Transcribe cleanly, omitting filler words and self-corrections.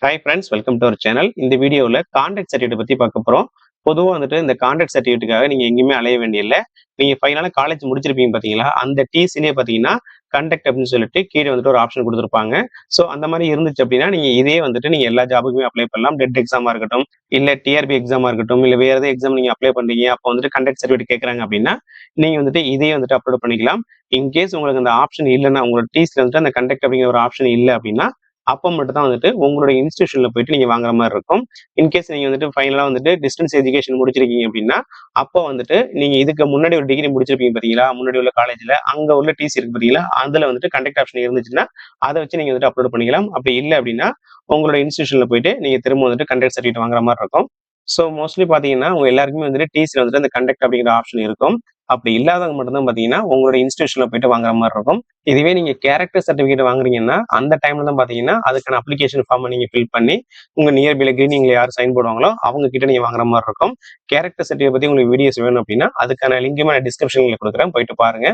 Hi friends, welcome to our channel. இந்த வீடியோவில் contract certificate பற்றி பார்க்க போகிறோம். பொதுவாக வந்துட்டு இந்த கான்ட்ராக்ட் சர்டிஃபிகேட்டுக்காக நீங்கள் எங்கேயுமே அலைய வேண்டியதில்லை. நீங்கள் ஃபைனலாக காலேஜ் முடிச்சிருப்பீங்க பார்த்தீங்களா, அந்த டிசிலே பார்த்தீங்கன்னா கண்டக்ட் அப்படின்னு சொல்லிட்டு கீழே வந்துட்டு ஒரு ஆப்ஷன் கொடுத்துருப்பாங்க. ஸோ அந்த மாதிரி இருந்துச்சு அப்படின்னா நீங்கள் இதே வந்துட்டு நீங்கள் எல்லா ஜாபுக்குமே அப்ளை பண்ணலாம். டெட் எக்ஸாமாக இருக்கட்டும், இல்லை டிஆர்பி எக்ஸாமாக இருக்கட்டும், இல்லை வேறு எதாவது எக்ஸாம் நீங்கள் அப்ளை பண்ணுறீங்க, அப்போ வந்துட்டு கண்டக்ட் சர்டிஃபிகேட் கேட்குறாங்க அப்படின்னா நீங்கள் வந்துட்டு இதே வந்துட்டு அப்லோட் பண்ணிக்கலாம். இன்கேஸ் உங்களுக்கு அந்த ஆப்ஷன் இல்லைன்னா, உங்களோட டிசியில் வந்துட்டு அந்த கண்டக்ட் அப்படிங்கிற ஒரு ஆப்ஷன் இல்லை அப்படின்னா அப்போ மட்டும் தான் வந்துட்டு உங்களுடைய இன்ஸ்டிடியூஷன்ல போயிட்டு நீங்க வாங்குற மாதிரி இருக்கும். இன்கேஸ் நீங்க வந்துட்டு ஃபைனலா வந்துட்டு டிஸ்டன்ஸ் எஜுகேஷன் முடிச்சிருக்கீங்க அப்படின்னா, அப்போ வந்துட்டு நீங்க இதுக்கு முன்னாடி ஒரு டிகிரி முடிச்சிருப்பீங்க பாத்தீங்களா, முன்னாடி உள்ள காலேஜ்ல அங்க உள்ள டிசி இருக்கு பாத்தீங்களா, அதுல வந்துட்டு கண்டக்ட் ஆப்ஷன் இருந்துச்சுன்னா அதை வச்சு நீங்க வந்துட்டு அப்லோட் பண்ணிக்கலாம். அப்படி இல்லை அப்படின்னா உங்களோட இன்ஸ்டிடியூஷன்ல போயிட்டு நீங்க திரும்ப வந்துட்டு கண்டக்ட் சர்டிஃபிகேட் வாங்குற மாதிரி இருக்கும். ஸோ மோஸ்ட்லி பாத்தீங்கன்னா உங்க எல்லாருக்குமே வந்துட்டு டிசியில் வந்துட்டு அந்த கண்டக்ட் அப்படிங்கிற ஆப்ஷன் இருக்கும். அப்படி இல்லாதவங்க மட்டும்தான் பாத்தீங்கன்னா உங்களோட இன்ஸ்டிடியூஷன்ல போயிட்டு வாங்குற மாதிரி இருக்கும். இதுவே நீங்க கேரக்டர் சர்டிஃபிகேட் வாங்குறீங்கன்னா அந்த டைம்ல தான் பாத்தீங்கன்னா அதுக்கான அப்ளிகேஷன் ஃபார்மை நீங்க ஃபில் பண்ணி உங்க நியர்பைல கிரீனிங்ல யார் சைன் போடுவாங்களோ அவங்க கிட்ட நீங்க வாங்குற மாதிரி இருக்கும். கேரக்டர் சர்டிஃபிகேட் பத்தி உங்களுக்கு வீடியோஸ் வேணும் அப்படின்னா அதுக்கான லிங்க் நான் டிஸ்கிரிப்ஷன்ல கொடுக்குறேன், போயிட்டு பாருங்க.